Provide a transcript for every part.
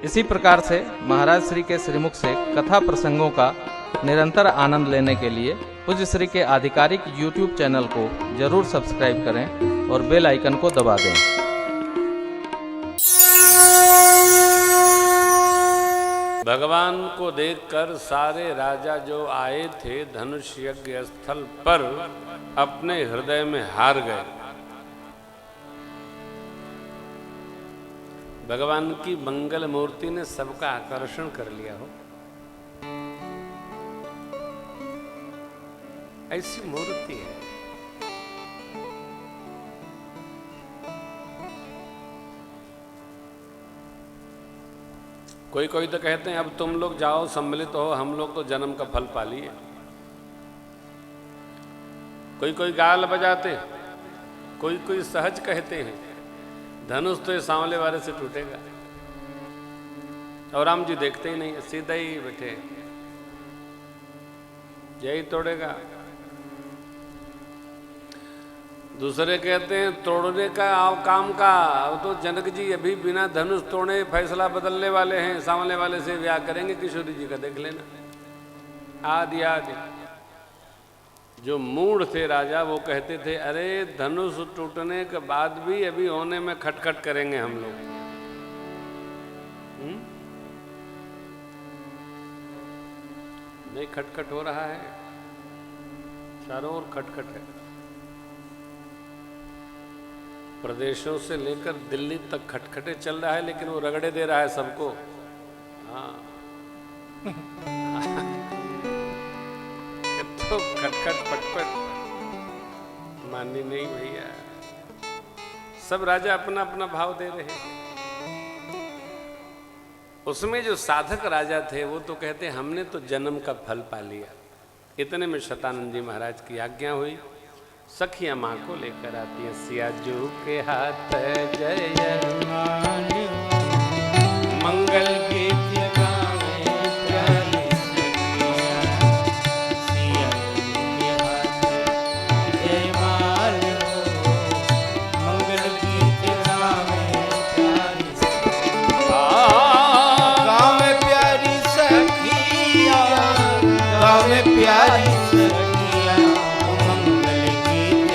इसी प्रकार से महाराज श्री के श्रीमुख से कथा प्रसंगों का निरंतर आनंद लेने के लिए पूज्य श्री के आधिकारिक YouTube चैनल को जरूर सब्सक्राइब करें और बेल आइकन को दबा दें। भगवान को देखकर सारे राजा जो आए थे धनुष यज्ञ स्थल पर अपने हृदय में हार गए। भगवान की मंगल मूर्ति ने सबका आकर्षण कर लिया हो। ऐसी मूर्ति है। कोई कोई तो कहते हैं अब तुम लोग जाओ सम्मिलित हो, हम लोग तो जन्म का फल पा लिए। कोई कोई गाल बजाते, कोई कोई सहज कहते हैं धनुष तो ये सांवले वाले से टूटेगा। और राम जी देखते ही नहीं, सीधा ही बैठे, यही तोड़ेगा। दूसरे कहते हैं तोड़ने का काम का, अब तो जनक जी अभी बिना धनुष तोड़े फैसला बदलने वाले हैं, सांवले वाले से ब्याह करेंगे। किशोरी जी का देख लेना। आदि आदि जो मूढ़ थे राजा वो कहते थे अरे धनुष टूटने के बाद भी अभी होने में खटखट करेंगे हम लोग। नहीं, खटखट हो रहा है, चारों ओर खटखट है। प्रदेशों से लेकर दिल्ली तक खटखटे चल रहा है, लेकिन वो रगड़े दे रहा है सबको। हाँ तो खटखट पटपट माननी नहीं भैया। सब राजा अपना अपना भाव दे रहे हैं। उसमें जो साधक राजा थे वो तो कहते हमने तो जन्म का फल पा लिया। इतने में शतानंद जी महाराज की आज्ञा हुई। सखियां माँ को लेकर आती है। सियाजू के हाथ जय मंगल गीत प्यारी सखिया मंगल गीत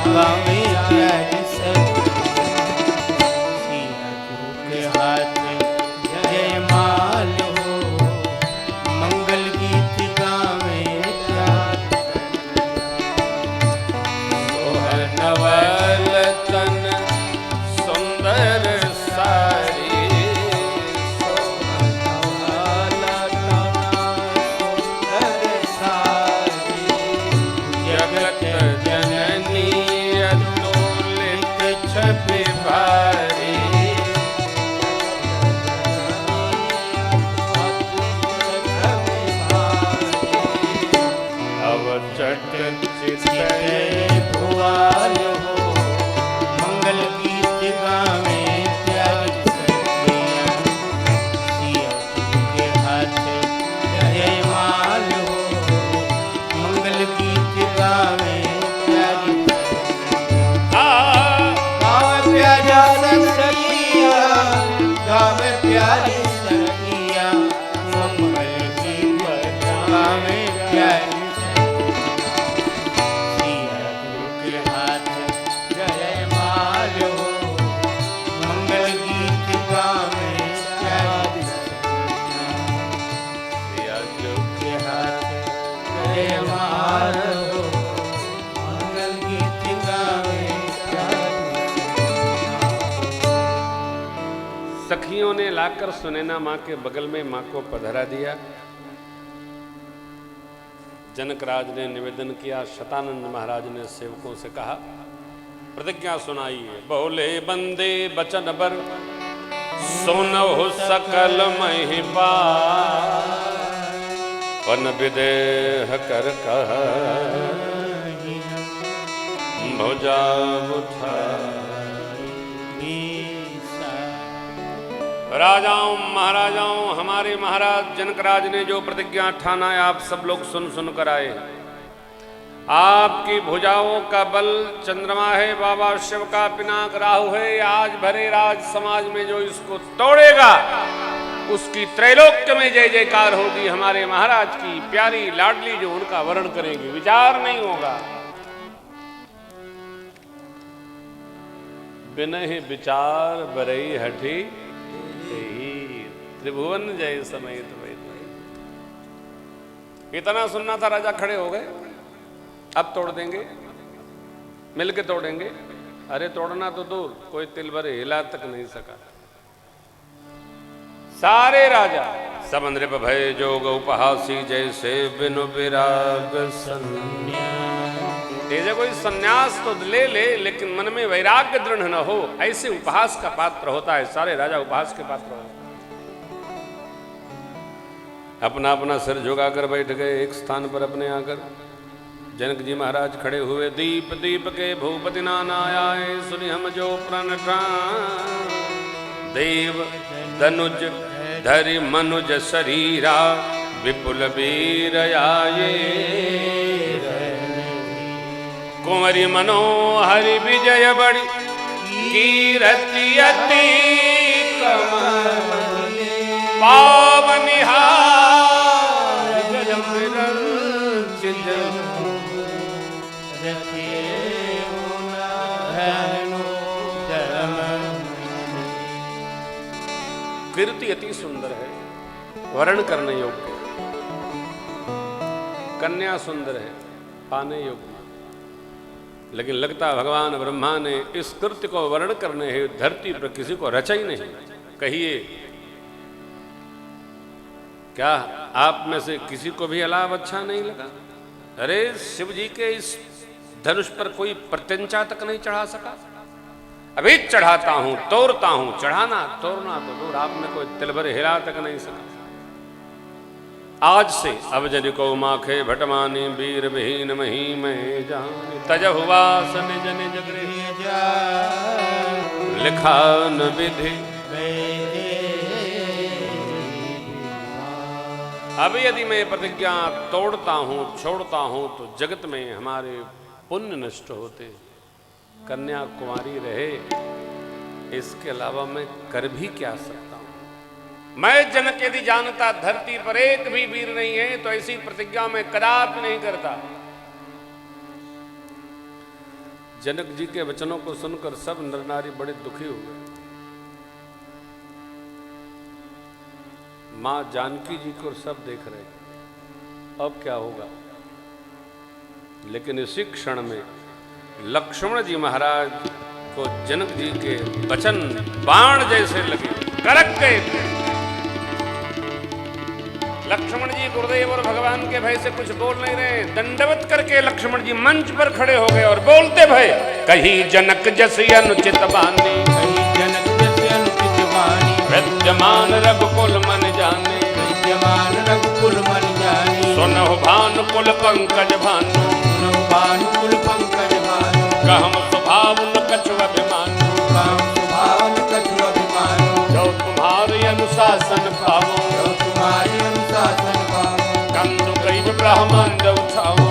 गावे प्यारी सखिया सियाजू के हाथ जय माल हो मंगल गीत गावे प्यारी सोहनवल तन सुंदर सारी भुआल हो मंगल गीत गावे प्यारी सखिया सियाजू के हाथ जय माल हो मंगल गीत गावे प्यारी गावे प्यारी सखिया मंगल गीत गावे प्यारी सखियों ने लाकर सुनैना माँ के बगल में माँ को पधरा दिया। जनकराज ने निवेदन किया। शतानंद महाराज ने सेवकों से कहा प्रतिज्ञा सुनाइए। बोले बंदे बचन बर सुनहु सकल महिपा पन विदेह कर कह भुजा उठा। राजाओं महाराजाओं, हमारे महाराज जनकराज ने जो प्रतिज्ञा ठाना है आप सब लोग सुन सुन कर आए। आपकी भुजाओं का बल चंद्रमा है, बाबा शिव का पिनाक राहु है। आज भरे राज समाज में जो इसको तोड़ेगा उसकी त्रैलोक्य में जय जयकार होगी। हमारे महाराज की प्यारी लाडली जो उनका वर्ण करेंगे, विचार नहीं होगा। बिनहि विचार बरई हठी त्रिभुवन जय समेत वैद। इतना सुनना था, राजा खड़े हो गए। अब तोड़ देंगे, मिलके तोड़ेंगे। अरे तोड़ना तो दूर, कोई तिल भर हिला तक नहीं सका। सारे राजा सब नृप भय जोग उपहासी, जैसे बिनु विराग संन्यास। कोई सन्यास तो ले ले, लेकिन मन में वैराग्य दृढ़ न हो, ऐसे उपहास का पात्र होता है। सारे राजा उपहास के पात्र होते हैं। अपना अपना सिर झुकाकर बैठ गए एक स्थान पर अपने आकर। जनक जी महाराज खड़े हुए। दीप दीप के भूपति नाना आए, सुनि हम जो प्रण प्राण। देव धनुज धरि मनुज शरीरा, विपुल वीर आये। कुंवरी मनोहरि विजय बड़ी, कीरति अति पावनिहार। कीर्ति अति सुंदर है, वर्ण करने योग्य। कन्या सुंदर है, पाने योग्य। लेकिन लगता भगवान ब्रह्मा ने इस कृत्य को वर्ण करने है धरती पर किसी को रचा ही नहीं। कहिए क्या आप में से किसी को भी अलाव अच्छा नहीं लगा? अरे शिव जी के इस धनुष पर कोई प्रत्यंचा तक नहीं चढ़ा सका। अभी चढ़ाता हूं, तोड़ता हूं। चढ़ाना तोड़ना तो दूर, आप में कोई तिल भर हिला तक नहीं सका। आज से अब जदि को माखे भटमानी, वीर विहीन मही में जानी। तजहु वास निज निज गृह लिखा न विधि। अब यदि मैं प्रतिज्ञा तोड़ता हूं, छोड़ता हूं, तो जगत में हमारे पुण्य नष्ट होते। कन्या कुमारी रहे, इसके अलावा मैं कर भी क्या सकता हूं? मैं जनक यदि जानता धरती पर एक भी वीर नहीं है, तो ऐसी प्रतिज्ञा मैं कदापि नहीं करता। जनक जी के वचनों को सुनकर सब नर नारी बड़े दुखी हुए। मां जानकी जी को सब देख रहे, अब क्या होगा? लेकिन इसी क्षण में लक्ष्मण जी महाराज को जनक जी के वचन बाण जैसे लगे, कड़क गए। लक्ष्मण जी गुरुदेव और भगवान के भय से कुछ बोल नहीं रहे। दंडवत करके लक्ष्मण जी मंच पर खड़े हो गए और बोलते भय, कही जनक जस अनुचित बानी, कही जनक जस अनुचित वाणी। विद्यमान रघुकुल मन जाने, विद्यमान रघुकुल मन जानी। सुनहु भानुकुल पंकज भानु, सुनहु भानुकुल पंकज भानु। कहम स्वभाव न कछु अभिमानु, कहम स्वभाव न कछु अभिमानु। जो तुम्हारे अनुशासन पावो, जो तुम्हारे अनुशासन पावो। कंदु कैव ब्रह्मांड उठावो,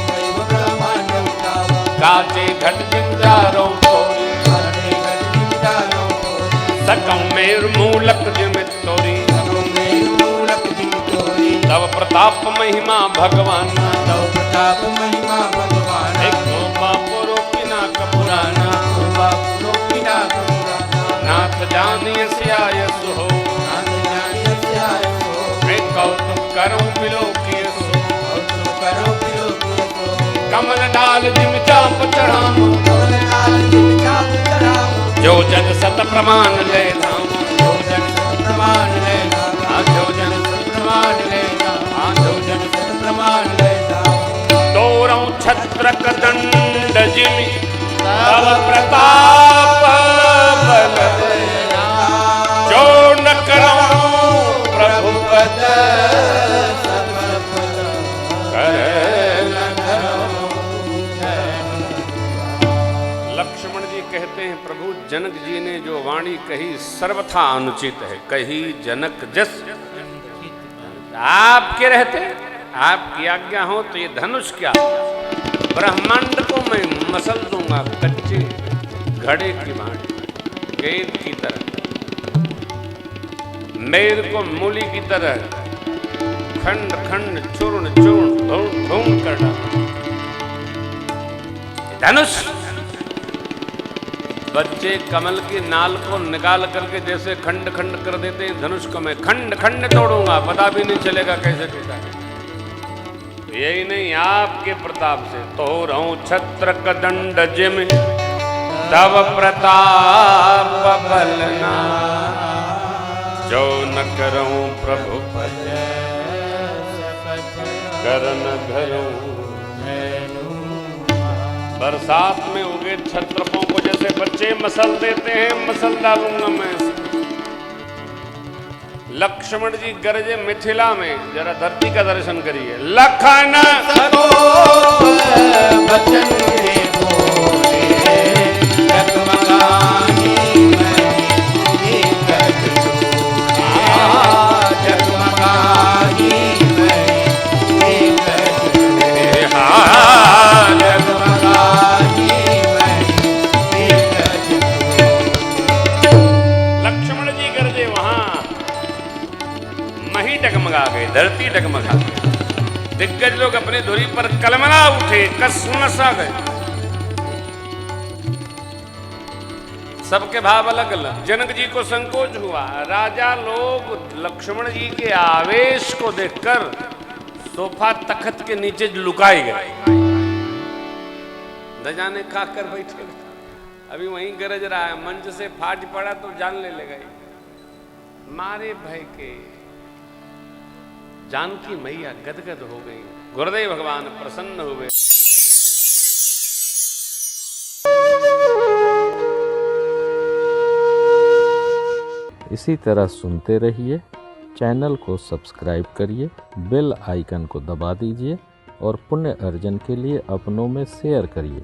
कैव ब्रह्मांड उठावो। काचे घट जिंदारो तोरी, काचे घट जिंदारो तोरी। सकम मेरु मूलक जिमित तोरी, सकम मेरु मूलक जिमित तोरी। तव प्रताप महिमा भगवान, तव प्रताप महिमा भगवान। एक पुरो किना कपुराना, पुरो किना कपुराना। नाथ जानिय सियाय सुहो, नाथ जानिय सियाय सुहो। मैं कौतुक करूं बिलोकिय सो, कौतुक करो बिलोकिय सो। कमल डाल जिम चाप चढ़ाऊं, कमल डाल जिम चाप चढ़ाऊं। जो जन सत प्रमाण ले धाम, जो जन सत प्रमाण ले धाम। जो जन सत प्रमाण ले धाम। जो जन सत प्रमाण ले धाम। तोरौ छत्रक दंड जिमि, तव प्रताप बल जो न करऊं प्रभु पद सफल फल करे न धरो। लक्ष्मण जी कहते हैं, प्रभु जनक जी ने जो वाणी कही सर्वथा अनुचित है। कही जनक जस, आपके रहते आपकी आज्ञा हो तो ये धनुष क्या, ब्रह्मांड को मैं मसल दूंगा कच्चे घड़े की भांति, गेंद की तरह। मेर को मूली की तरह खंड खंड चूर्ण चूर्ण भून भून कर डाला। धनुष बच्चे कमल की नाल को निकाल करके जैसे खंड खंड कर देते हैं, धनुष को मैं खंड खंड तोड़ूंगा, पता भी नहीं चलेगा कैसे टूटा है। यही नहीं, आपके प्रताप से तो रहूं छत्र कदंड जिम तव प्रताप बलना, जो न करूं प्रभु करन धरूं। बरसात में उगे छत्रपों को जैसे बच्चे मसल देते हैं, मसल डालूंगा मैं। लक्ष्मण जी गरजे मिथिला में, जरा धरती का दर्शन करिए। लखन बचन बोले जगमगाही मैं जगमगाही लक्ष्मण जी गरजे, वहां मही डगमगा गए, धरती डगमगा गई। दिग्गज लोग अपनी धुरी पर कलमला उठे, कसमसा गए। सबके भाव अलग अलग। जनक जी को संकोच हुआ। राजा लोग लक्ष्मण जी के आवेश को देखकर सोफा तख्त के नीचे लुकाए गए, दजाने खाकर बैठे। अभी वहीं गरज रहा है, मंच से फाट पड़ा तो जान ले लेगा। मारे भय के जानकी मैया गदगद हो गई। गुरुदेव भगवान प्रसन्न हुए। इसी तरह सुनते रहिए, चैनल को सब्सक्राइब करिए, बेल आइकन को दबा दीजिए और पुण्य अर्जन के लिए अपनों में शेयर करिए।